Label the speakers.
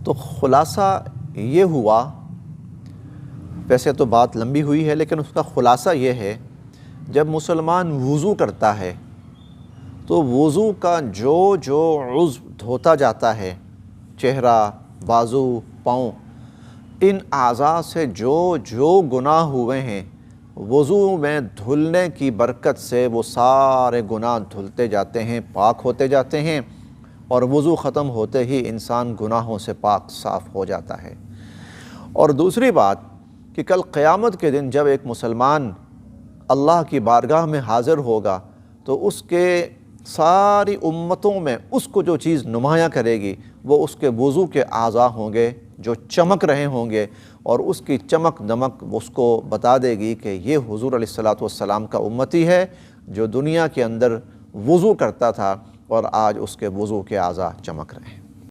Speaker 1: تو خلاصہ یہ ہوا، ویسے تو بات لمبی ہوئی ہے لیکن اس کا خلاصہ یہ ہے، جب مسلمان وضو کرتا ہے تو وضو کا جو عضو دھوتا جاتا ہے، چہرہ، بازو، پاؤں، ان اعضاء سے جو گناہ ہوئے ہیں، وضو میں دھلنے کی برکت سے وہ سارے گناہ دھلتے جاتے ہیں، پاک ہوتے جاتے ہیں، اور وضو ختم ہوتے ہی انسان گناہوں سے پاک صاف ہو جاتا ہے۔ اور دوسری بات کہ کل قیامت کے دن جب ایک مسلمان اللہ کی بارگاہ میں حاضر ہوگا تو اس کے ساری امتوں میں اس کو جو چیز نمایاں کرے گی وہ اس کے وضو کے اعضاء ہوں گے جو چمک رہے ہوں گے، اور اس کی چمک دمک اس کو بتا دے گی کہ یہ حضور علیہ السلام کا امتی ہے جو دنیا کے اندر وضو کرتا تھا اور آج اس کے وضو کے اعضاء چمک رہے ہیں۔